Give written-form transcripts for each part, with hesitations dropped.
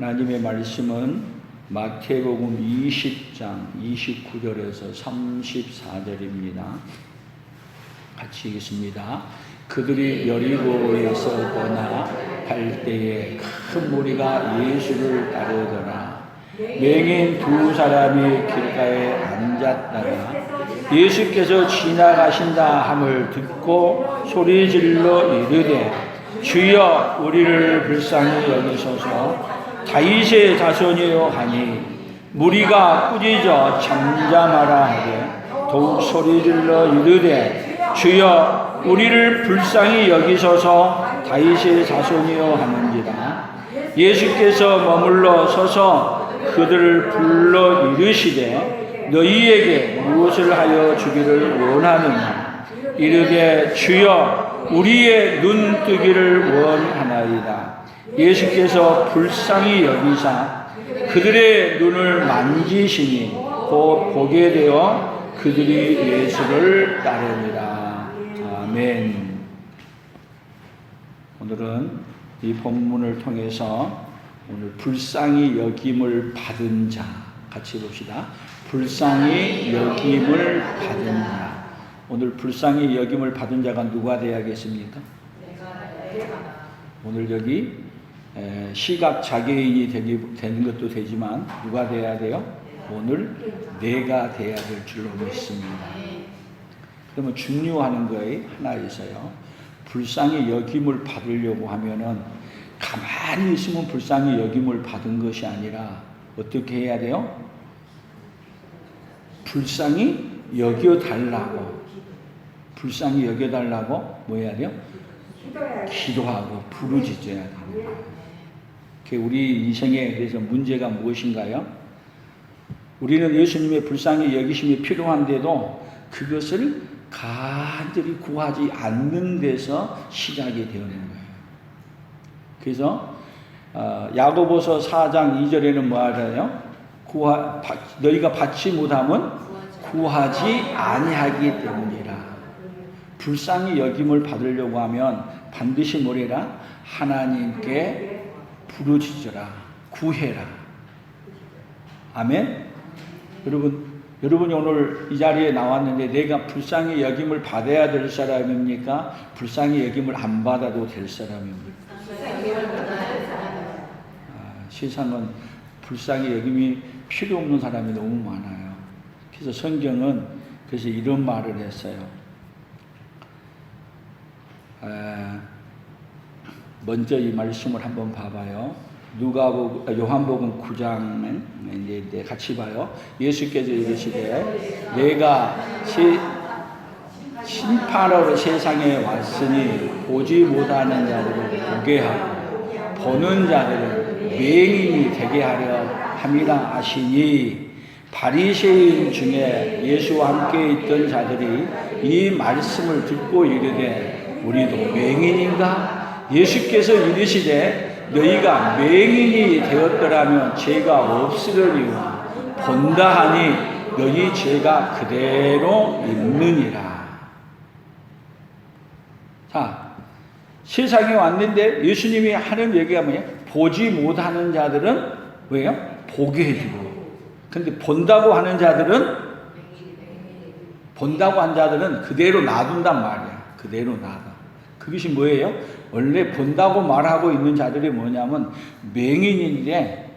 하나님의 말씀은 마태복음 20장 29절에서 34절입니다. 같이 읽겠습니다. 그들이 여리고에서 떠나 갈 때에 큰 무리가 예수를 따르더라. 맹인 두 사람이 길가에 앉았다가 예수께서 지나가신다 함을 듣고 소리질러 이르되 주여 우리를 불쌍히 여기소서. 다윗의 자손이여 하니 무리가 꾸짖어 잠잠하라 하되 더욱 소리질러 이르되 주여 우리를 불쌍히 여기소서. 다윗의 자손이여 하는지라. 예수께서 머물러 서서 그들을 불러 이르시되 너희에게 무엇을 하여 주기를 원하느냐. 이르되 주여 우리의 눈 뜨기를 원하나이다. 예수께서 불쌍히 여기사 그들의 눈을 만지시니 곧 보게 되어 그들이 예수를 따릅니다. 아멘. 오늘은 이 본문을 통해서 오늘 불쌍히 여김을 받은 자 같이 봅시다. 불쌍히 여김을 받은 자. 오늘 불쌍히 여김을 받은 자가 누가 되어야겠습니까? 오늘 여기 시각 장애인이 되는 것도 되지만 누가 돼야 돼요? 오늘 내가 돼야 될 줄로 믿습니다. 그러면 중요한 거에 하나 있어요. 불쌍히 여김을 받으려고 하면은 가만히 있으면 불쌍히 여김을 받은 것이 아니라 어떻게 해야 돼요? 불쌍히 여겨달라고. 불쌍히 여겨달라고 뭐 해야 돼요? 기도하고 부르짖어야 됩니다. 우리 인생에 그래서 문제가 무엇인가요? 우리는 예수님의 불쌍히 여기심이 필요한데도 그것을 간절히 구하지 않는 데서 시작이 되는 거예요. 그래서 야고보서 4장 2절에는 뭐 하잖아요? 너희가 받지 못하면 구하지 아니하기 때문이라. 불쌍히 여김을 받으려고 하면 반드시 뭐래라? 하나님께 부르짖어라, 구해라. 아멘. 여러분이 오늘 이 자리에 나왔는데 내가 불쌍히 여김을 받아야 될 사람입니까? 불쌍히 여김을 안 받아도 될 사람입니까? 세상은 불쌍히 여김이 필요 없는 사람이 너무 많아요. 그래서 성경은 그래서 이런 말을 했어요. 먼저 이 말씀을 한번 봐봐요. 요한복음 9장 이제 같이 봐요. 예수께서 이르시되 내가 심판하러 세상에 왔으니 보지 못하는 자들을 보게 하고 보는 자들은 맹인이 되게 하려 함이라 하시니 바리새인 중에 예수와 함께 있던 자들이 이 말씀을 듣고 이르되 우리도 맹인인가? 예수께서 이르시되 너희가 맹인이 되었더라면 죄가 없으려니와 본다 하니 너희 죄가 그대로 있느니라. 자, 세상에 왔는데 예수님이 하는 얘기가 뭐예요? 보지 못하는 자들은 왜요? 보게 해주고. 근데 본다고 하는 자들은 그대로 놔둔단 말이야. 그대로 놔둬. 그것이 뭐예요? 원래 본다고 말하고 있는 자들이 뭐냐면 맹인인데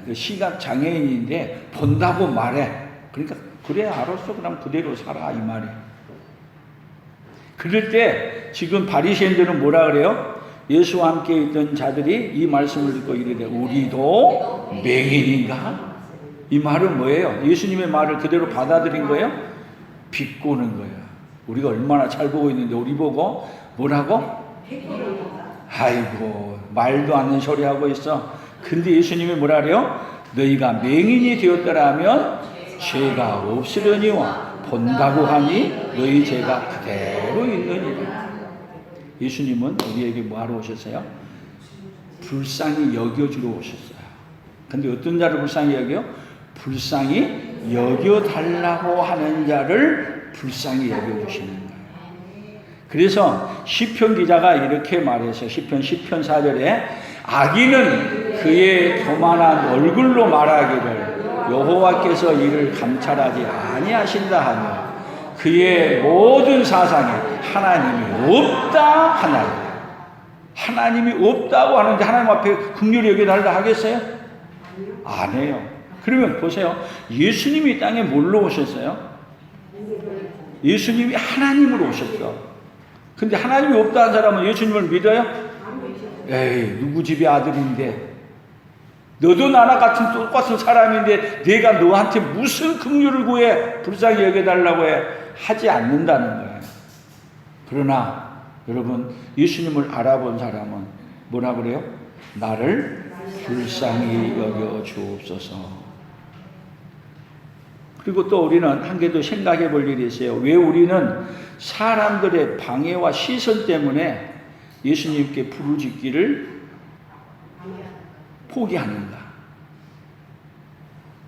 그 시각 장애인인데 본다고 말해. 그러니까 그래 알았어 그럼 그대로 살아 이 말이야. 그럴 때 지금 바리새인들은 뭐라 그래요? 예수와 함께 있던 자들이 이 말씀을 듣고 이르되 우리도 맹인인가? 이 말은 뭐예요? 예수님의 말을 그대로 받아들인 거예요? 비꼬는 거예요. 우리가 얼마나 잘 보고 있는데 우리 보고 뭐라고? 아이고 말도 않는 소리 하고 있어. 근데 예수님이 뭐라 그래요? 너희가 맹인이 되었더라면 죄가 없으려니와 본다고 하니 너희 죄가 그대로 있느니라. 예수님은 우리에게 뭐하러 오셨어요? 불쌍히 여겨주러 오셨어요. 근데 어떤 자를 불쌍히 여겨요? 불쌍히 여겨달라고 하는 자를 불쌍히 여겨주시는 거예요. 그래서 시편 기자가 이렇게 말했어요. 시편 10편 4절에 악인은 그의 교만한 얼굴로 말하기를 여호와께서 이를 감찰하지 아니하신다 하며 그의 모든 사상에 하나님이 없다 하나이다. 하나님이 없다고 하는데 하나님 앞에 긍휼히 여겨달라 하겠어요? 안 해요. 그러면 보세요. 예수님이 땅에 뭘로 오셨어요? 예수님이 하나님으로 오셨어. 근데 하나님이 없다는 사람은 예수님을 믿어요? 에이, 누구 집의 아들인데, 너도 나나 같은 똑같은 사람인데 내가 너한테 무슨 긍휼을 구해 불쌍히 여겨달라고 해? 하지 않는다는 거예요. 그러나 여러분, 예수님을 알아본 사람은 뭐라 그래요? 나를 불쌍히 여겨 주옵소서. 그리고 또 우리는 한 개 더 생각해 볼 일이 있어요. 왜 우리는 사람들의 방해와 시선 때문에 예수님께 부르짖기를 포기하는가?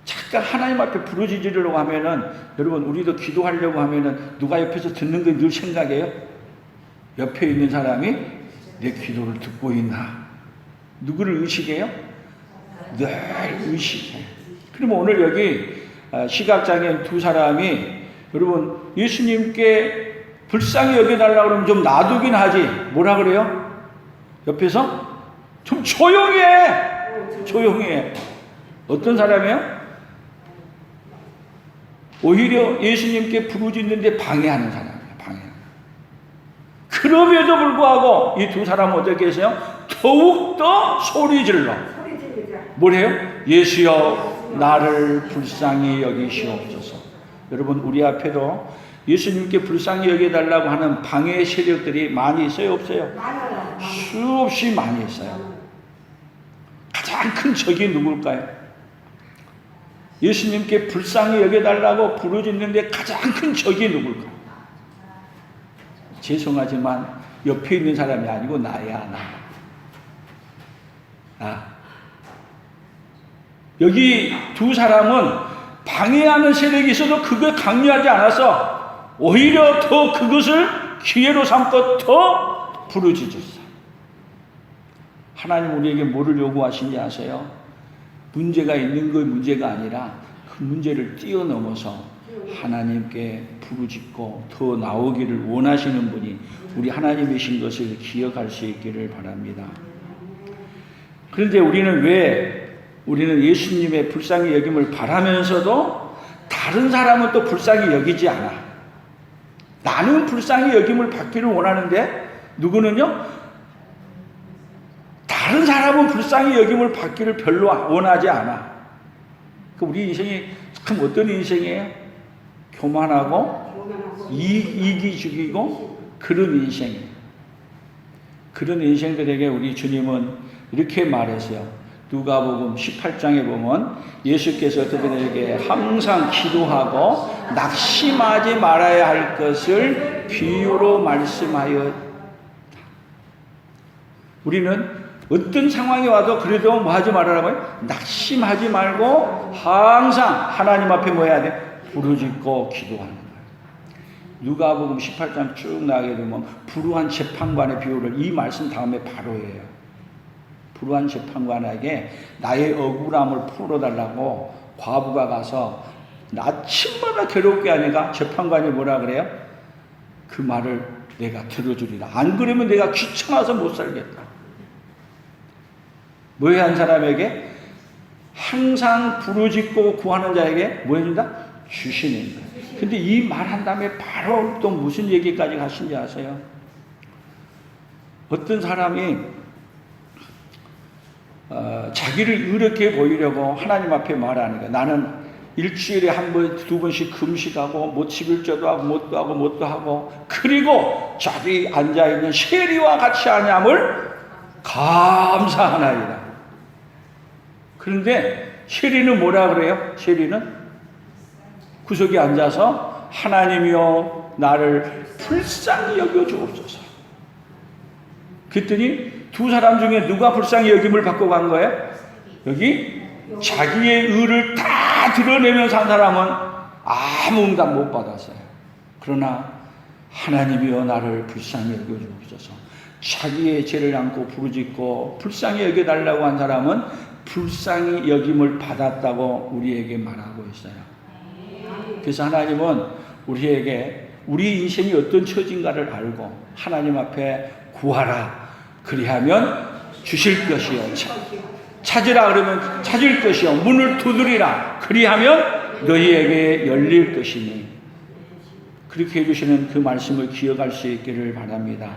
잠깐 하나님 앞에 부르짖으려고 하면은, 여러분, 우리도 기도하려고 하면은 누가 옆에서 듣는 거 늘 생각해요? 옆에 있는 사람이 내 기도를 듣고 있나? 누구를 의식해요? 늘 의식해. 그러면 오늘 여기 시각장애인 두 사람이, 여러분, 예수님께 불쌍히 여겨달라고 그러면 좀 놔두긴 하지. 뭐라 그래요? 옆에서 좀 조용히 해. 조용히 해. 어떤 사람이에요? 오히려 예수님께 부르짖는데 방해하는 사람이에요. 방해하는. 그럼에도 불구하고 이 두 사람은 어떻게 했어요? 더욱더 소리 질러. 뭐래요? 예수여 나를 불쌍히 여기시옵소서. 여러분, 우리 앞에도 예수님께 불쌍히 여겨달라고 하는 방해 세력들이 많이 있어요? 없어요? 수없이 많이 있어요. 가장 큰 적이 누굴까요? 예수님께 불쌍히 여겨달라고 부르짖는데 가장 큰 적이 누굴까요? 죄송하지만 옆에 있는 사람이 아니고 나야, 나. 여기 두 사람은 방해하는 세력이 있어도 그걸 강요하지 않아서 오히려 더 그것을 기회로 삼고 더 부르짖었어요. 하나님 우리에게 뭐를 요구하시는지 아세요? 문제가 있는 게 문제가 아니라 그 문제를 뛰어넘어서 하나님께 부르짖고 더 나오기를 원하시는 분이 우리 하나님이신 것을 기억할 수 있기를 바랍니다. 그런데 우리는 예수님의 불쌍히 여김을 바라면서도 다른 사람은 또 불쌍히 여기지 않아. 나는 불쌍히 여김을 받기를 원하는데 누구는요? 다른 사람은 불쌍히 여김을 받기를 별로 원하지 않아. 우리 인생이 참 어떤 인생이에요? 교만하고 이기주기고 그런 인생이에요. 그런 인생들에게 우리 주님은 이렇게 말했어요. 누가복음 18장에 보면 예수께서 그들에게 항상 기도하고 낙심하지 말아야 할 것을 비유로 말씀하였다. 우리는 어떤 상황이 와도 그래도 뭐 하지 말아라고요? 낙심하지 말고 항상 하나님 앞에 뭐 해야 돼? 부르짖고 기도하는 거예요. 누가복음 18장 쭉 나가게 되면 불우한 재판관의 비유를 이 말씀 다음에 바로 해요. 불우한 재판관에게 나의 억울함을 풀어달라고 과부가 가서 아침마다 괴롭게 하니까 재판관이 뭐라 그래요? 그 말을 내가 들어주리라. 안 그러면 내가 귀찮아서 못 살겠다. 뭐 해야 한 사람에게? 항상 부르짖고 구하는 자에게 뭐 해준다? 주시는 거예요. 근데 이 말 한 다음에 바로 또 무슨 얘기까지 하신지 아세요? 어떤 사람이 자기를 의롭게 보이려고 하나님 앞에 말하는 거예요. 나는 일주일에 한 번, 두 번씩 금식하고, 뭐 11조도 하고, 뭣도 하고, 그리고 자기 앉아있는 세리와 같이 하냐을 감사하나이다. 그런데 세리는 뭐라 그래요? 세리는 구석에 앉아서 하나님이여 나를 불쌍히 여겨주옵소서. 그랬더니 두 사람 중에 누가 불쌍히 여김을 받고 간 거예요? 여기 자기의 의를 다 드러내면서 한 사람은 아무 응답 못 받았어요. 그러나 하나님이여 나를 불쌍히 여겨주옵소서. 자기의 죄를 안고 부르짖고 불쌍히 여겨달라고 한 사람은 불쌍히 여김을 받았다고 우리에게 말하고 있어요. 그래서 하나님은 우리에게 우리 인생이 어떤 처진가를 알고 하나님 앞에 구하라 그리하면 주실 것이요 찾으라 그러면 찾을 것이요 문을 두드리라 그리하면 너희에게 열릴 것이니 그렇게 해주시는 그 말씀을 기억할 수 있기를 바랍니다.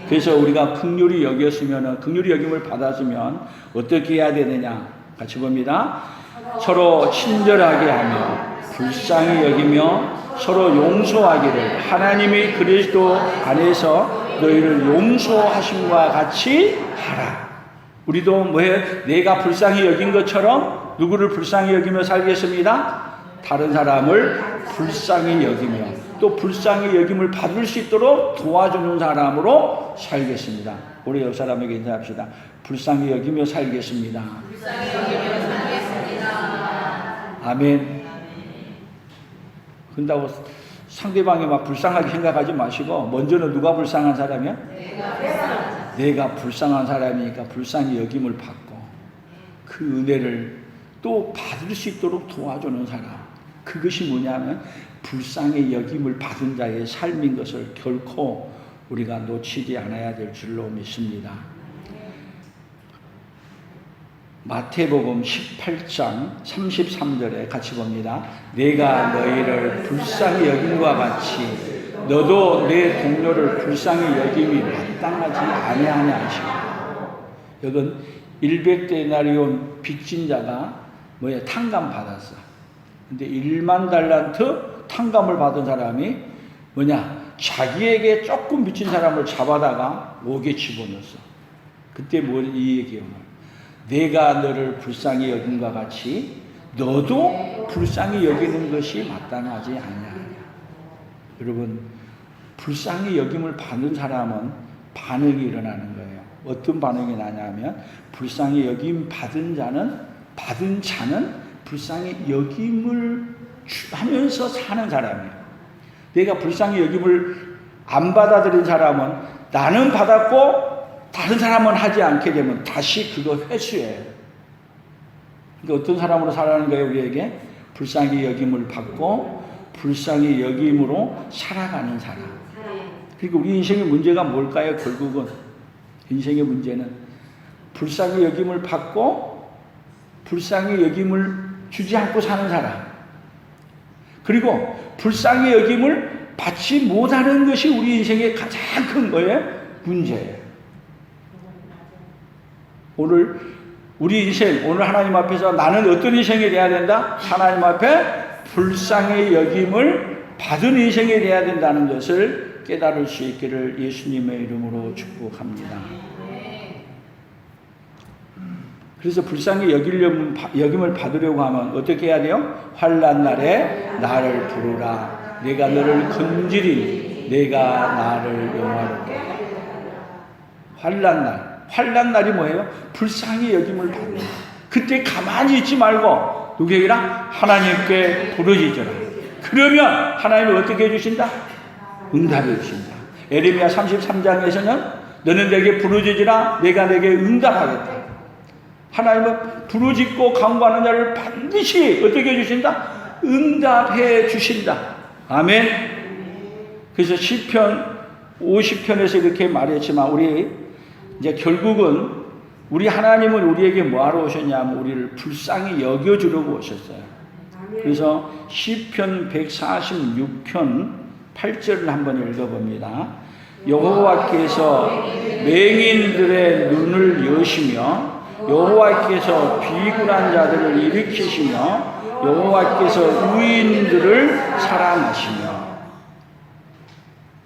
그래서 우리가 긍휼히 여겼으면 긍휼히 여김을 받았으면 어떻게 해야 되느냐 같이 봅니다. 서로 친절하게 하며 불쌍히 여기며 서로 용서하기를 하나님이 그리스도 안에서 너희를 용서하심과 같이 하라. 우리도 뭐해? 내가 불쌍히 여긴 것처럼 누구를 불쌍히 여기며 살겠습니다. 다른 사람을 불쌍히 여기며 또 불쌍히 여김을 받을 수 있도록 도와주는 사람으로 살겠습니다. 우리 옆 사람에게 인사합시다. 불쌍히 여기며 살겠습니다. 불쌍히 여기며 살겠습니다. 아멘. 그런다고 상대방이 막 불쌍하게 생각하지 마시고 먼저는 누가 불쌍한 사람이야? 내가 불쌍한 사람이니까 불쌍히 여김을 받고 그 은혜를 또 받을 수 있도록 도와주는 사람. 그것이 뭐냐면 불쌍히 여김을 받은 자의 삶인 것을 결코 우리가 놓치지 않아야 될 줄로 믿습니다. 마태복음 18장 33절에 같이 봅니다. 내가 너희를 불쌍히 여김과 같이 너도 내 동료를 불쌍히 여김이 마땅하지 아니하냐 하시고 여긴 100데나리온 빚진 자가 탕감 받았어. 근데 1만 달란트 탕감을 받은 사람이 자기에게 조금 빚진 사람을 잡아다가 옥에 집어넣었어. 그때 이 얘기예요. 내가 너를 불쌍히 여김과 같이 너도 불쌍히 여기는 것이 마땅하지 아니하냐. 여러분, 불쌍히 여김을 받는 사람은 반응이 일어나는 거예요. 어떤 반응이 나냐면 불쌍히 여김 받은 자는 불쌍히 여김을 하면서 사는 사람이에요. 내가 불쌍히 여김을 안 받아들인 사람은 나는 받았고 다른 사람은 하지 않게 되면 다시 그거 회수해요. 그러니까 어떤 사람으로 살아가는 거예요, 우리에게? 불쌍히 여김을 받고 불쌍히 여김으로 살아가는 사람. 그러니까 우리 인생의 문제가 뭘까요? 결국은 인생의 문제는 불쌍히 여김을 받고 불쌍히 여김을 주지 않고 사는 사람. 그리고 불쌍히 여김을 받지 못하는 것이 우리 인생의 가장 큰 거예요? 문제예요. 오늘 우리 인생, 오늘 하나님 앞에서 나는 어떤 인생이 돼야 된다? 하나님 앞에 불쌍히 여김을 받은 인생이 돼야 된다는 것을 깨달을 수 있기를 예수님의 이름으로 축복합니다. 그래서 불쌍히 여김을 받으려고 하면 어떻게 해야 돼요? 환난 날에 나를 부르라. 내가 너를 건지리니 내가 나를 영화롭게. 환난 날이 뭐예요? 불쌍히 여김을 받는. 그때 가만히 있지 말고 누구에게라? 하나님께 부르짖어라. 그러면 하나님은 어떻게 해주신다? 응답해 주신다. 에레미야 33장에서는 너는 내게 부르짖으라 내가 내게 응답하겠다. 하나님은 부르짖고 간구하는 자를 반드시 어떻게 해주신다? 응답해 주신다. 아멘. 그래서 시편 50편에서 이렇게 말했지만 우리 이제 결국은 우리 하나님은 우리에게 뭐하러 오셨냐면 우리를 불쌍히 여겨주려고 오셨어요. 그래서 시편 146편 8절을 한번 읽어봅니다. 여호와께서 맹인들의 눈을 여시며 여호와께서 비굴한 자들을 일으키시며 여호와께서 의인들을 사랑하시며.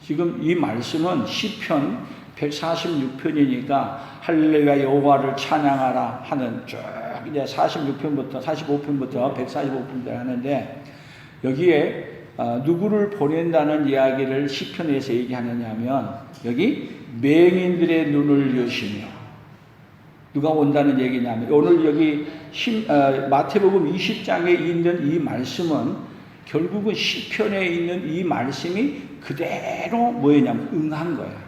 지금 이 말씀은 시편 146편이니까 할렐루야 여호와를 찬양하라 하는 쭉 이제 46편부터 45편부터 145편까지 하는데 여기에 누구를 보낸다는 이야기를 시편에서 얘기하느냐면 여기 맹인들의 눈을 여시며 누가 온다는 얘기냐면 오늘 여기 마태복음 20장에 있는 이 말씀은 결국은 시편에 있는 이 말씀이 그대로 뭐였냐면 응한 거야.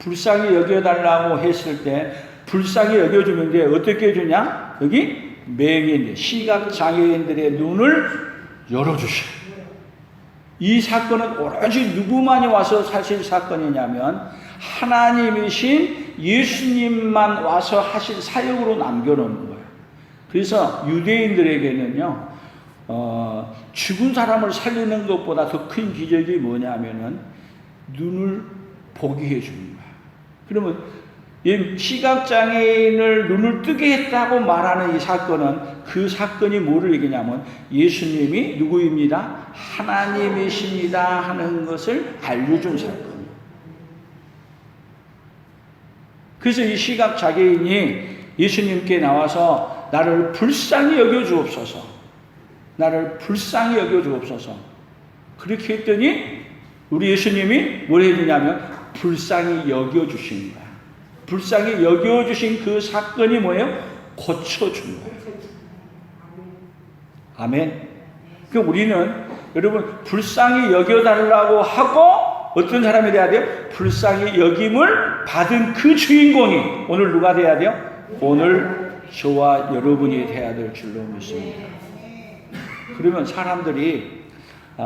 불쌍히 여겨달라고 했을 때 불쌍히 여겨주면 돼. 어떻게 해주냐? 여기 맹인, 시각장애인들의 눈을 열어주셔. 이 사건은 오로지 누구만이 와서 사실 사건이냐면 하나님이신 예수님만 와서 하실 사역으로 남겨놓는 거예요. 그래서 유대인들에게는요, 죽은 사람을 살리는 것보다 더 큰 기적이 뭐냐면은 눈을 보게 해주는 거예요. 그러면 이 시각장애인을 눈을 뜨게 했다고 말하는 이 사건은 그 사건이 뭐를 얘기냐면 예수님이 누구입니다? 하나님이십니다 하는 것을 알려준 사건이에요. 그래서 이 시각장애인이 예수님께 나와서 나를 불쌍히 여겨주옵소서, 나를 불쌍히 여겨주옵소서, 그렇게 했더니 우리 예수님이 뭘 해주냐면 불쌍히 여겨주신 거야. 불쌍히 여겨주신 그 사건이 뭐예요? 고쳐준 거예요. 아멘. 그러니까 우리는 여러분 불쌍히 여겨달라고 하고 어떤 사람이 돼야 돼요? 불쌍히 여김을 받은 그 주인공이 오늘 누가 돼야 돼요? 오늘 저와 여러분이 돼야 될 줄로 믿습니다. 그러면 사람들이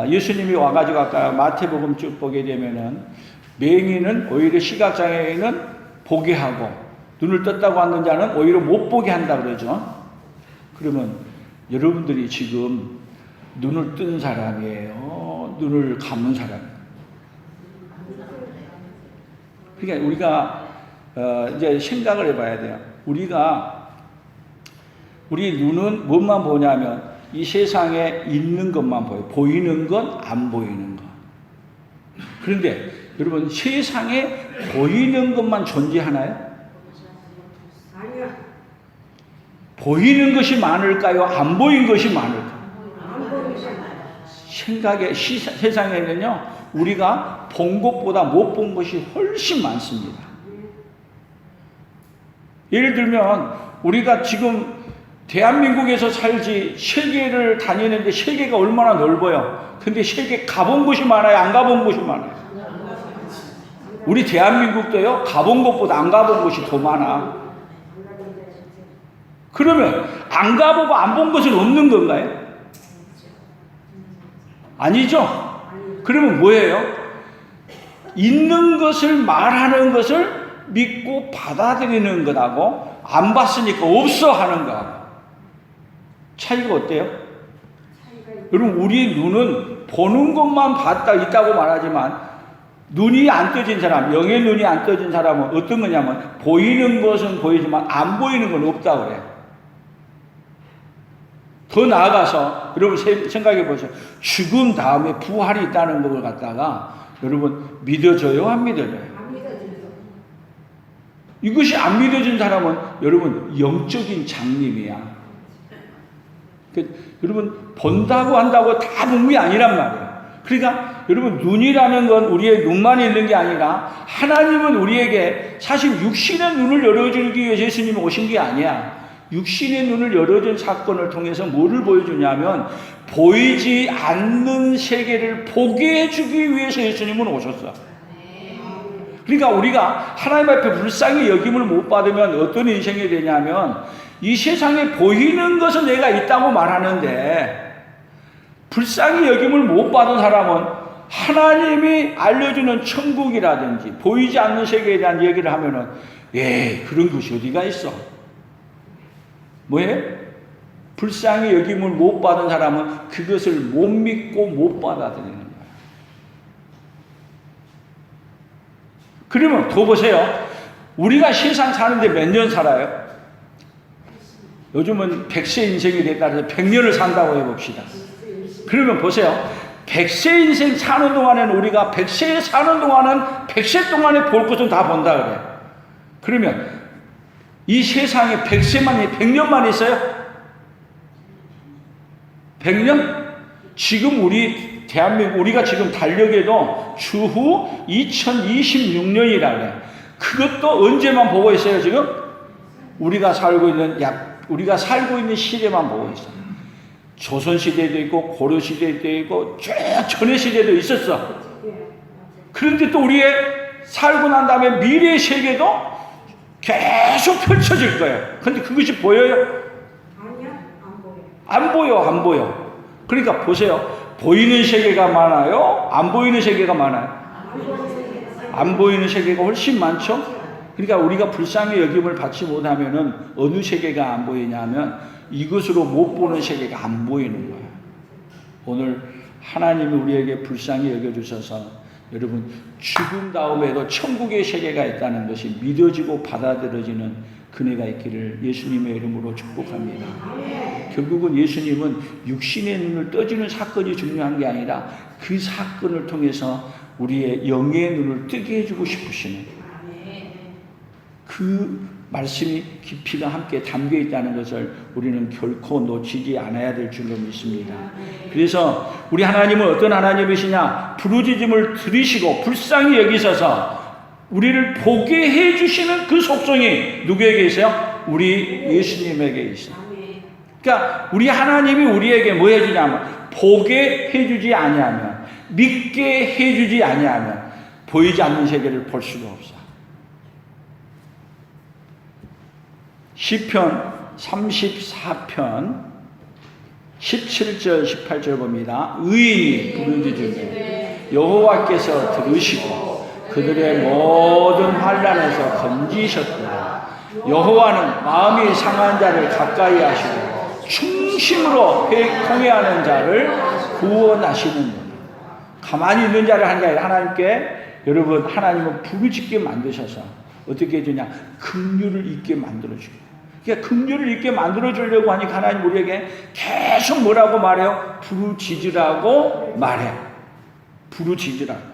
예수님이 와가지고 아까 마태복음 쭉 보게 되면은 맹인은 오히려 시각장애인은 보게 하고 눈을 떴다고 하는 자는 오히려 못 보게 한다 그러죠. 그러면 여러분들이 지금 눈을 뜬 사람이에요? 눈을 감은 사람이에요? 그러니까 우리가 이제 생각을 해봐야 돼요. 우리 눈은 뭐만 보냐면 이 세상에 있는 것만 보여요. 보이는 것, 안 보이는 것. 그런데 여러분 세상에 보이는 것만 존재하나요? 아니요. 보이는 것이 많을까요? 안 보이는 것이 많을까요? 안 보이잖아요. 세상에는요, 우리가 본 것보다 못 본 것이 훨씬 많습니다. 예를 들면, 우리가 지금 대한민국에서 살지 세계를 다니는데 세계가 얼마나 넓어요. 근데 세계 가본 곳이 많아요? 안 가본 곳이 많아요? 우리 대한민국도요, 가본 곳보다 안 가본 곳이 더 많아. 그러면 안 가보고 안 본 것은 없는 건가요? 아니죠? 그러면 뭐예요? 있는 것을 말하는 것을 믿고 받아들이는 것하고 안 봤으니까 없어 하는 거하고 차이가 어때요? 여러분 우리 눈은 보는 것만 봤다 있다고 말하지만 눈이 안 떠진 사람, 영의 눈이 안 떠진 사람은 어떤 거냐면 보이는 것은 보이지만 안 보이는 건 없다 그래요. 더 나아가서 여러분 생각해 보세요. 죽음 다음에 부활이 있다는 걸 갖다가 여러분 믿어져요? 안 믿어져요? 안 믿어져요. 이것이 안 믿어진 사람은 여러분 영적인 장님이야. 여러분 본다고 한다고 다 복음이 아니란 말이에요. 그러니까 여러분 눈이라는 건 우리의 눈만 있는 게 아니라 하나님은 우리에게 사실 육신의 눈을 열어주기 위해서 예수님이 오신 게 아니야. 육신의 눈을 열어준 사건을 통해서 뭐를 보여주냐면 보이지 않는 세계를 보게 해주기 위해서 예수님은 오셨어. 그러니까 우리가 하나님 앞에 불쌍히 여김을 못 받으면 어떤 인생이 되냐면 이 세상에 보이는 것은 내가 있다고 말하는데 불쌍히 여김을 못 받은 사람은 하나님이 알려주는 천국이라든지 보이지 않는 세계에 대한 얘기를 하면은 그런 것이 어디가 있어? 뭐예요? 불쌍히 여김을 못 받은 사람은 그것을 못 믿고 못 받아들이는 거예요. 그러면 더 보세요. 우리가 세상 사는데 몇 년 살아요? 요즘은 100세 인생이 됐다 해서 100년을 산다고 해봅시다. 그러면 보세요. 100세 인생 사는 동안에는 우리가 100세 사는 동안은 100세 동안에 볼 것은 다 본다 그래요. 그러면 이 세상에 100년만 있어요? 100년? 지금 우리 대한민국 우리가 지금 달력에도 주후 2026년이라 그래요. 그것도 언제만 보고 있어요 지금? 우리가 살고 있는 시대만 보고 있어요. 조선시대도 있고 고려시대도 있고 쭉 전의 시대도 있었어. 그런데 또 우리의 살고 난 다음에 미래의 세계도 계속 펼쳐질 거예요. 근데 그것이 보여요? 아니요, 안 보여. 안 보여, 안 보여. 그러니까 보세요. 보이는 세계가 많아요? 안 보이는 세계가 많아요? 안 보이는 세계가 안 보이는 세계가 훨씬 많죠? 그러니까 우리가 불쌍히 여김을 받지 못하면은 어느 세계가 안 보이냐면 이것으로 못 보는 세계가 안 보이는 거예요. 오늘 하나님이 우리에게 불쌍히 여겨주셔서 여러분 죽음 다음에도 천국의 세계가 있다는 것이 믿어지고 받아들여지는 그네가 있기를 예수님의 이름으로 축복합니다. 결국은 예수님은 육신의 눈을 떠주는 사건이 중요한 게 아니라 그 사건을 통해서 우리의 영의 눈을 뜨게 해주고 싶으시는 그 말씀이 깊이가 함께 담겨 있다는 것을 우리는 결코 놓치지 않아야 될 줄로 믿습니다. 그래서 우리 하나님은 어떤 하나님이시냐? 부르짖음을 들으시고 불쌍히 여기셔서 우리를 보게 해주시는 그 속성이 누구에게 있어요? 우리 예수님에게 있어요. 그러니까 우리 하나님이 우리에게 뭐 해주냐면 보게 해주지 아니하면, 믿게 해주지 아니하면 보이지 않는 세계를 볼 수가 없어. 시편 34편 17절 18절 봅니다. 의인이 부르짖으되 여호와께서 들으시고 그들의 모든 환난에서 건지셨구나. 여호와는 마음이 상한 자를 가까이 하시고 충심으로 통회하는 자를 구원하시는구나. 가만히 있는 자를 하는 게 아니라 하나님께, 여러분 하나님은 부르짖게 만드셔서 어떻게 해주냐? 긍휼을 있게 만들어주고. 그러니까 긍휼을 있게 만들어주려고 하니까 하나님 우리에게 계속 뭐라고 말해요? 부르짖으라고 말해요. 부르짖으라고.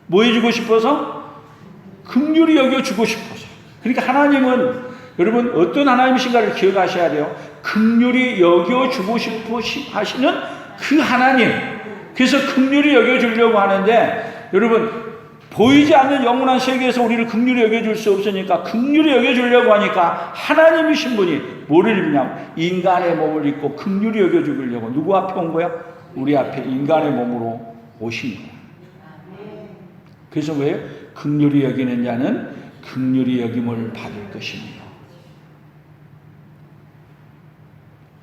뭐 해주고 싶어서? 긍휼히 여겨주고 싶어서. 그러니까 하나님은 여러분 어떤 하나님이신가를 기억하셔야 돼요. 긍휼히 여겨주고 싶어 하시는 그 하나님. 그래서 긍휼히 여겨주려고 하는데 여러분 보이지 않는 영원한 세계에서 우리를 긍휼히 여겨줄 수 없으니까 긍휼히 여겨주려고 하니까 하나님이신 분이 뭐를 입냐면 인간의 몸을 입고 긍휼히 여겨주려고 누구 앞에 온 거야? 우리 앞에 인간의 몸으로 오신 거야. 그래서 왜요? 긍휼히 여기는 자는 긍휼히 여김을 받을 것입니다.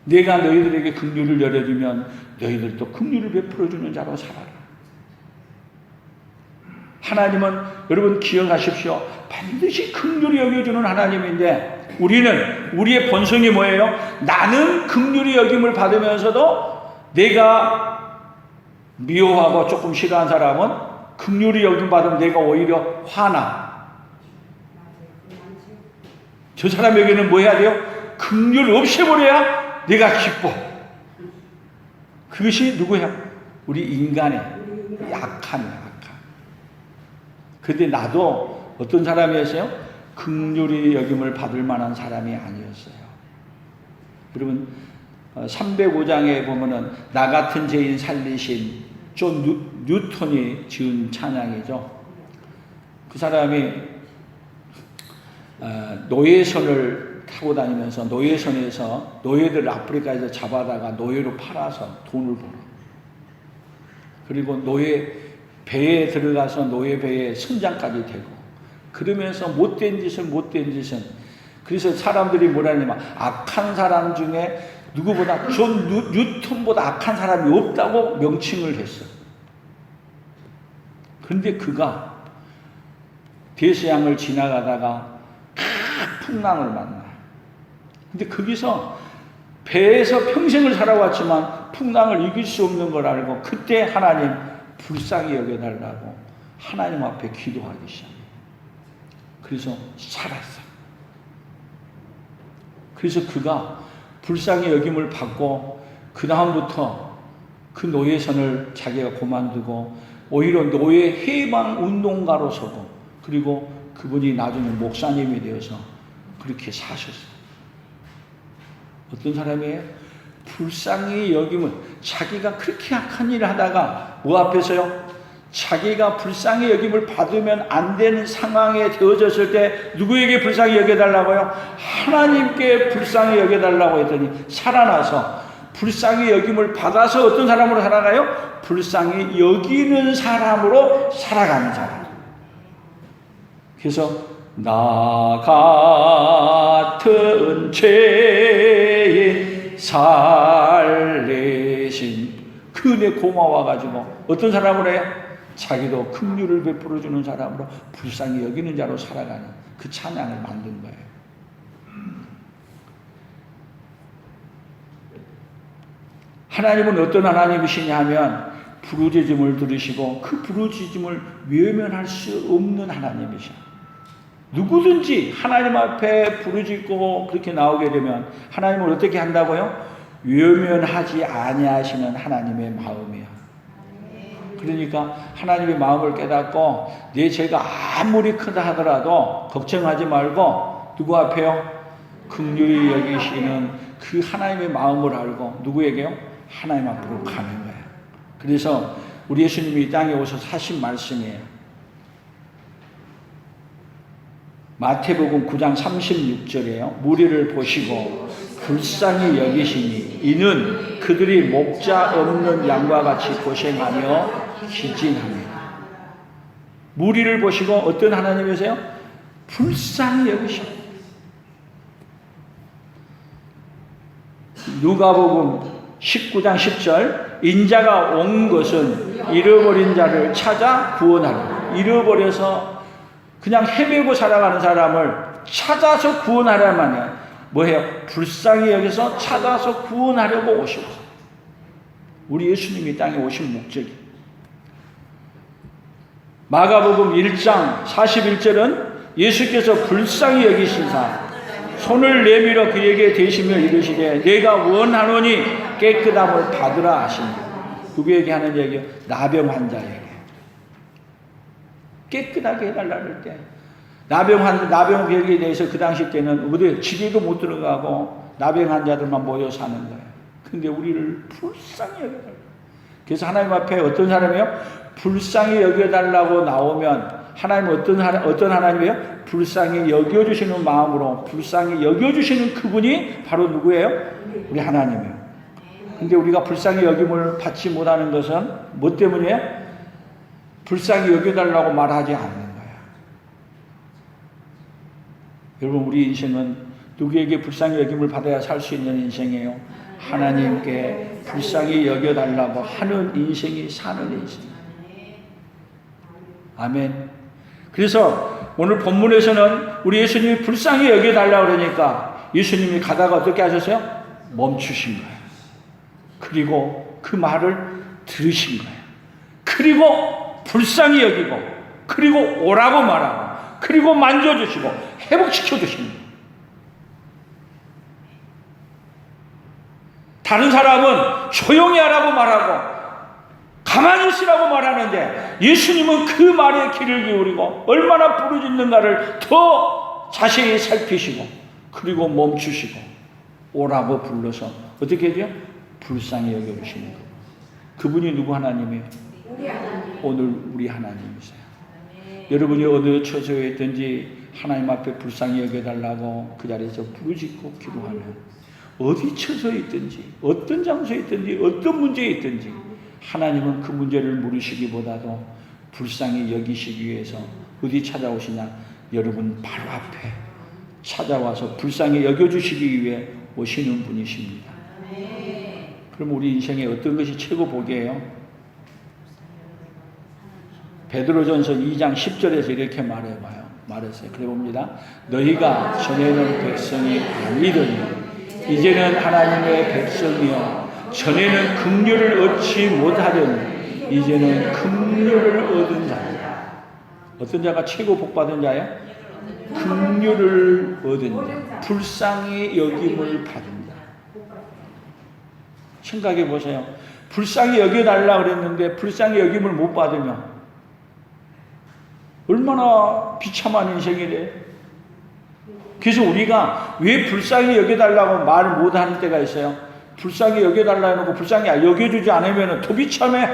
내가 너희들에게 긍휼을 열어주면 너희들도 긍휼을 베풀어주는 자로 살아라. 하나님은 여러분 기억하십시오. 반드시 긍휼히 여겨주는 하나님인데 우리는 우리의 본성이 뭐예요? 나는 긍휼히 여김을 받으면서도 내가 미워하고 조금 싫어한 사람은 긍휼히 여김 받으면 내가 오히려 화나. 저 사람에게는 뭐 해야 돼요? 긍휼 없애버려야 내가 기뻐. 그것이 누구야? 우리 인간의 약함이야. 근데 나도 어떤 사람이었어요? 긍휼히 여김을 받을 만한 사람이 아니었어요. 여러분 305장에 보면은 나 같은 죄인 살리신 존 뉴턴이 지은 찬양이죠. 그 사람이 노예선을 타고 다니면서 노예선에서 노예들을 아프리카에서 잡아다가 노예로 팔아서 돈을 벌어. 그리고 배에 들어가서 노예 배에 승장까지 되고 그러면서 못된 짓은 그래서 사람들이 뭐라냐면 악한 사람 중에 누구보다 존 뉴턴보다 악한 사람이 없다고 명칭을 했어. 그런데 그가 대서양을 지나가다가 풍랑을 만나. 근데 거기서 배에서 평생을 살아왔지만 풍랑을 이길 수 없는 걸 알고 그때 하나님 불쌍히 여겨달라고 하나님 앞에 기도하기 시작해요. 그래서 살았어. 그래서 그가 불쌍히 여김을 받고 그 다음부터 그 노예선을 자기가 그만두고 오히려 노예 해방 운동가로 서고 그리고 그분이 나중에 목사님이 되어서 그렇게 사셨어요. 어떤 사람이에요? 불쌍히 여김은 자기가 그렇게 악한 일을 하다가 뭐 앞에서요? 자기가 불쌍히 여김을 받으면 안 되는 상황에 되어졌을 때 누구에게 불쌍히 여겨달라고요? 하나님께 불쌍히 여겨달라고 했더니 살아나서 불쌍히 여김을 받아서 어떤 사람으로 살아가요? 불쌍히 여기는 사람으로 살아가는 사람. 그래서 나 같은 죄에 살리신 그 은혜 고마워가지고 어떤 사람을 해요? 자기도 긍휼을 베풀어주는 사람으로 불쌍히 여기는 자로 살아가는 그 찬양을 만든 거예요. 하나님은 어떤 하나님이시냐 하면 부르짖음을 들으시고 그 부르짖음을 외면할 수 없는 하나님이셔. 누구든지 하나님 앞에 부르짖고 그렇게 나오게 되면 하나님은 어떻게 한다고요? 외면하지 아니하시는 하나님의 마음이야. 그러니까 하나님의 마음을 깨닫고 내 죄가 아무리 크다 하더라도 걱정하지 말고 누구 앞에요? 긍휼히 여기시는 그 하나님의 마음을 알고 누구에게요? 하나님 앞으로 가는 거예요. 그래서 우리 예수님이 이 땅에 오셔서 하신 말씀이에요. 마태복음 9장 36절이에요. 무리를 보시고 불쌍히 여기시니 이는 그들이 목자 없는 양과 같이 고생하며 기진합니다. 무리를 보시고 어떤 하나님이세요? 불쌍히 여기십니다. 누가복음 19장 10절 인자가 온 것은 잃어버린 자를 찾아 구원하려. 잃어버려서 그냥 헤매고 살아가는 사람을 찾아서 구원하려면 뭐해요? 불쌍히 여기서 찾아서 구원하려고 오시고 우리 예수님이 땅에 오신 목적이. 마가복음 1장 41절은 예수께서 불쌍히 여기신사 손을 내밀어 그에게 대시며 이르시되 내가 원하노니 깨끗함을 받으라 하신다. 누구에게 하는 얘기예요? 나병 환자에게. 깨끗하게 해달라 그럴 때 나병 병에 대해서 그 당시 때는 어디 집에도 못 들어가고 나병 환자들만 모여 사는 거예요. 근데 우리를 불쌍히 여겨달라. 그래서 하나님 앞에 어떤 사람이에요? 불쌍히 여겨달라고 나오면 하나님은 어떤 하나님이에요? 불쌍히 여겨주시는 마음으로 불쌍히 여겨주시는 그분이 바로 누구예요? 우리 하나님이에요. 근데 우리가 불쌍히 여김을 받지 못하는 것은 뭐 때문이에요? 불쌍히 여겨달라고 말하지 않는 거예요. 여러분 우리 인생은 누구에게 불쌍히 여김을 받아야 살 수 있는 인생이에요? 하나님께 불쌍히 여겨달라고 하는 인생이 사는 인생. 아멘. 그래서 오늘 본문에서는 우리 예수님이 불쌍히 여겨달라고 그러니까 예수님이 가다가 어떻게 하셨어요? 멈추신 거예요. 그리고 그 말을 들으신 거예요. 그리고 불쌍히 여기고 그리고 오라고 말하고 그리고 만져주시고 회복시켜주신 거예요. 다른 사람은 조용히 하라고 말하고 가만히 있으라고 말하는데 예수님은 그 말에 귀를 기울이고 얼마나 부르짖는가를 더 자세히 살피시고 그리고 멈추시고 오라고 불러서 어떻게 해요? 불쌍히 여겨주시는 거예요. 그분이 누구 하나님이에요? 오늘 우리 하나님이세요. 여러분이 어느 처소에 있든지 하나님 앞에 불쌍히 여겨달라고 그 자리에서 부르짖고 기도하면 어디 처소에 있든지 어떤 장소에 있든지 어떤 문제에 있든지 하나님은 그 문제를 물으시기보다도 불쌍히 여기시기 위해서 어디 찾아오시냐? 여러분 바로 앞에 찾아와서 불쌍히 여겨주시기 위해 오시는 분이십니다. 그럼 우리 인생에 어떤 것이 최고 복이에요? 베드로전서 2장 10절에서 이렇게 말했어요. 그래 봅니다. 너희가 전에는 백성이 아니더니 이제는 하나님의 백성이요 전에는 긍휼을 얻지 못하더니 이제는 긍휼을 얻은 자다. 어떤 자가 최고 복받은 자예요? 긍휼을 얻은 자, 불쌍히 여김을 받은 자. 생각해 보세요. 불쌍히 여겨달라 그랬는데 불쌍히 여김을 못 받으면 얼마나 비참한 인생이래. 그래서 우리가 왜 불쌍히 여겨달라고 말을 못하는 때가 있어요. 불쌍히 여겨달라 해놓고 불쌍히 여겨주지 않으면 더 비참해.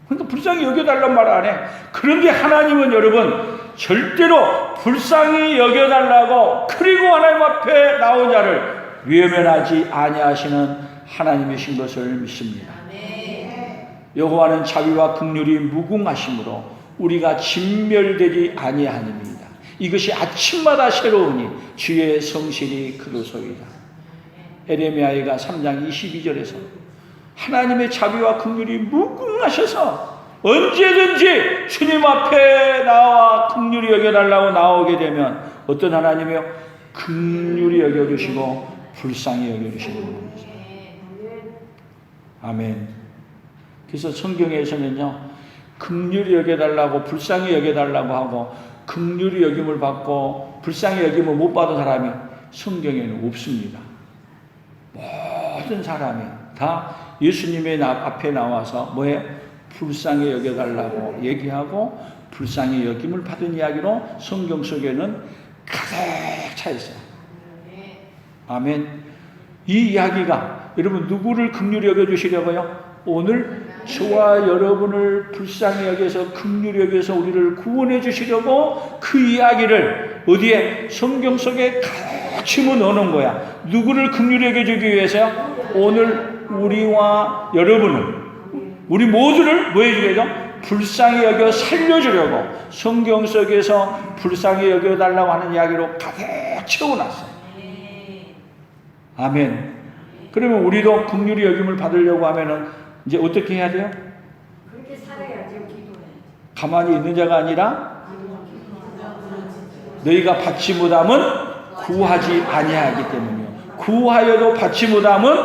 그러니까 불쌍히 여겨달라는 말 안 해. 그런데 하나님은 여러분 절대로 불쌍히 여겨달라고 그리고 하나님 앞에 나온 자를 외면하지 아니하시는 하나님이신 것을 믿습니다. 여호와는 자비와 긍휼이 무궁하심으로 우리가 진멸되지 아니하느니이다. 이것이 아침마다 새로우니 주의 성실이 그로소이다. 에레미야가 3장 22절에서 하나님의 자비와 긍휼이 무궁하셔서 언제든지 주님 앞에 나와 긍휼히 여겨달라고 나오게 되면 어떤 하나님이요? 긍휼히 여겨주시고 불쌍히 여겨주시는 분이죠. 아멘. 그래서 성경에서는요, 긍휼히 여겨달라고 불쌍히 여겨달라고 하고 긍휼히 여김을 받고 불쌍히 여김을 못 받은 사람이 성경에는 없습니다. 모든 사람이 다 예수님의 앞에 나와서 뭐예요? 불쌍히 여겨달라고 얘기하고 불쌍히 여김을 받은 이야기로 성경 속에는 가득 차 있어요. 아멘. 이 이야기가 여러분 누구를 긍휼히 여겨주시려고요? 오늘 저와 여러분을 불쌍히 여겨서 긍휼히 여겨서 우리를 구원해 주시려고 그 이야기를 어디에? 성경 속에 가득 심어 넣는 거야. 누구를 긍휼히 여겨주기 위해서요? 오늘 우리와 여러분을, 우리 모두를 뭐 해주겠죠? 불쌍히 여겨 살려주려고 성경 속에서 불쌍히 여겨달라고 하는 이야기로 가득 채워놨어요. 아멘. 그러면 우리도 긍휼히 여김을 받으려고 하면은 이제 어떻게 해야 돼요? 그렇게 살아야죠. 기도해. 가만히 있는 자가 아니라 너희가 받지 못함은 구하지 아니하기 때문이요. 구하여도 받지 못함은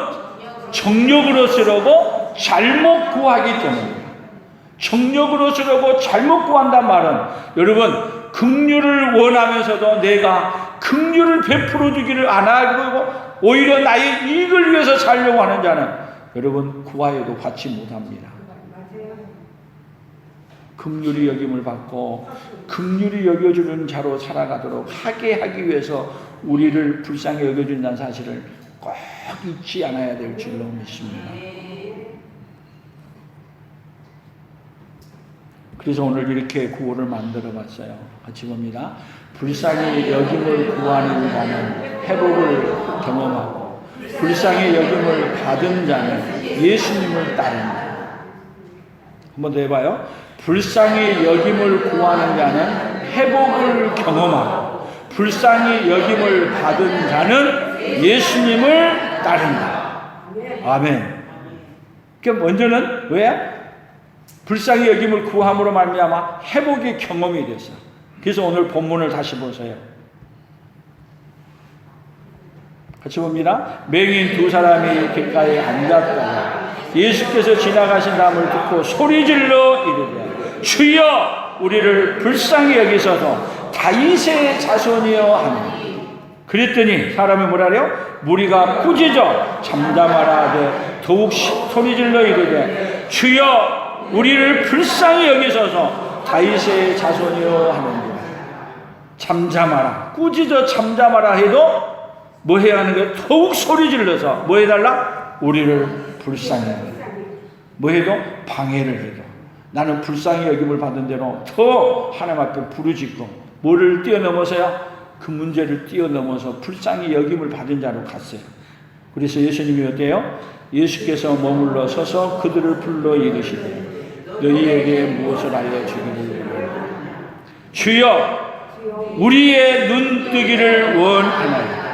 정력으로 쓰려고 잘못 구하기 때문이에요. 정력으로 쓰려고 잘못 구한단 말은 여러분 긍휼을 원하면서도 내가 긍휼을 베풀어 주기를 안 하고 오히려 나의 이익을 위해서 살려고 하는 자는 여러분 구하여도 받지 못합니다. 맞아요. 긍휼히 여김을 받고 긍휼히 여겨주는 자로 살아가도록 하게 하기 위해서 우리를 불쌍히 여겨준다는 사실을 꼭 잊지 않아야 될 줄로 믿습니다. 그래서 오늘 이렇게 구호를 만들어 봤어요. 같이 봅니다. 불쌍히 여김을 구하는 자는 회복을 경험하고 불쌍히 여김을 받은 자는 예수님을 따른다. 한번 더 해봐요. 불쌍히 여김을 구하는 자는 회복을 경험하고 불쌍히 여김을 받은 자는 예수님을 따른다. 아멘. 그러니까 먼저는 왜? 불쌍히 여김을 구함으로 말미암아 회복의 경험이 됐어. 그래서 오늘 본문을 다시 보세요. 같이 봅니다. 맹인 두 사람이 길가에 앉았다가 예수께서 지나가신다음을 듣고 소리질러 이르되 주여 우리를 불쌍히 여기소서 다윗의 자손이여 하니 그랬더니 사람이 뭐라래요? 무리가 꾸짖어 잠잠하라 하되 더욱 소리질러 이르되 주여 우리를 불쌍히 여기소서 다윗의 자손이여 하는데 잠잠하라 꾸짖어 잠잠하라 해도 뭐 해야 하는 거예요? 더욱 소리 질러서 뭐 해달라? 우리를 불쌍히 여겨. 뭐 해도 방해를 해도 나는 불쌍히 여김을 받은 대로 더 하나님 앞에 부르짖고 뭐를 뛰어넘어서요? 그 문제를 뛰어넘어서 불쌍히 여김을 받은 자로 갔어요. 그래서 예수님이 어때요? 예수께서 머물러 서서 그들을 불러 이르시되 너희에게 무엇을 알려주기를 주여 우리의 눈뜨기를 원하나이다.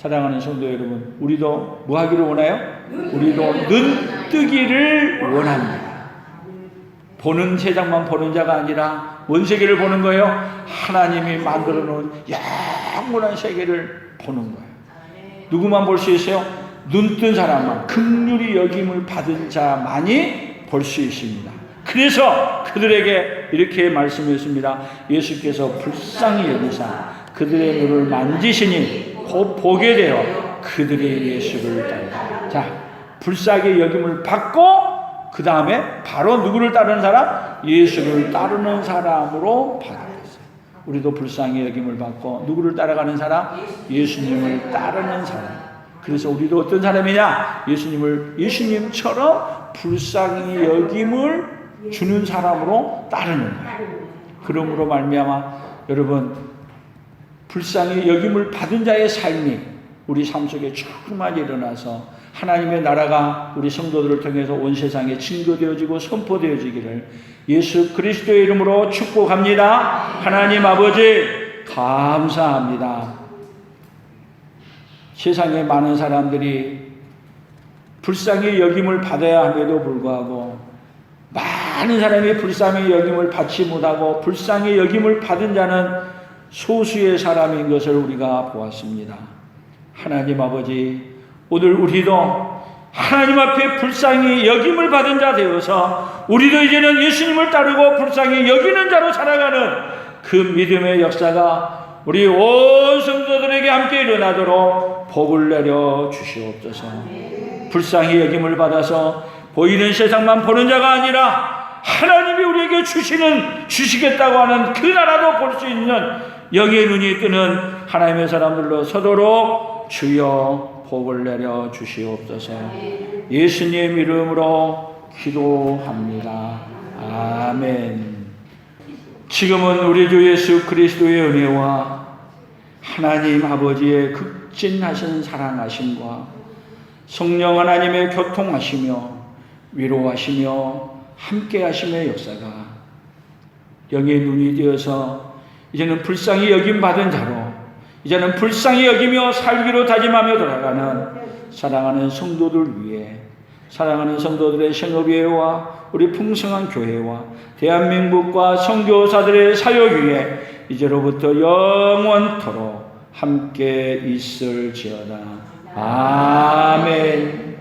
사랑하는 성도 여러분, 우리도 뭐 하기를 원해요? 우리도 눈뜨기를 원합니다. 보는 세상만 보는 자가 아니라 뭔 세계를 보는 거예요? 하나님이 만들어 놓은 영원한 세계를 보는 거예요. 누구만 볼 수 있어요? 눈뜬 사람만, 긍휼히 여김을 받은 자만이 볼 수 있습니다. 그래서 그들에게 이렇게 말씀했습니다. 예수께서 불쌍히 여기사 그들의 눈을 만지시니 곧 보게 되어 그들의 예수를 따른다. 자, 불쌍히 여김을 받고 그 다음에 바로 누구를 따르는 사람? 예수를 따르는 사람으로 받았어요. 우리도 불쌍히 여김을 받고 누구를 따라가는 사람? 예수님을 따르는 사람. 그래서 우리도 어떤 사람이냐? 예수님처럼 불쌍히 여김을 주는 사람으로 따르는 거예요. 그러므로 말미암아 여러분 불쌍히 여김을 받은 자의 삶이 우리 삶 속에 충만히 일어나서 하나님의 나라가 우리 성도들을 통해서 온 세상에 증거되어지고 선포되어지기를 예수 그리스도의 이름으로 축복합니다. 하나님 아버지 감사합니다. 세상에 많은 사람들이 불쌍히 여김을 받아야 함에도 불구하고 많은 사람이 불쌍히 여김을 받지 못하고 불쌍히 여김을 받은 자는 소수의 사람인 것을 우리가 보았습니다. 하나님 아버지, 오늘 우리도 하나님 앞에 불쌍히 여김을 받은 자 되어서 우리도 이제는 예수님을 따르고 불쌍히 여기는 자로 살아가는 그 믿음의 역사가 우리 온 성도들에게 함께 일어나도록 복을 내려 주시옵소서. 불쌍히 여김을 받아서 보이는 세상만 보는 자가 아니라 하나님이 우리에게 주시겠다고 하는 그 나라도 볼 수 있는 영의 눈이 뜨는 하나님의 사람들로 서도록 주여 복을 내려 주시옵소서. 예수님 이름으로 기도합니다. 아멘. 지금은 우리 주 예수 그리스도의 은혜와 하나님 아버지의 극진하신 사랑하심과 성령 하나님의 교통하시며 위로하시며 함께하심의 역사가 영의 눈이 되어서 이제는 불쌍히 여김받은 자로 이제는 불쌍히 여기며 살기로 다짐하며 돌아가는 사랑하는 성도들 위해 사랑하는 성도들의 생업예와 우리 풍성한 교회와 대한민국과 선교사들의 사역 위에 이제로부터 영원토록 함께 있을지어다. 아멘.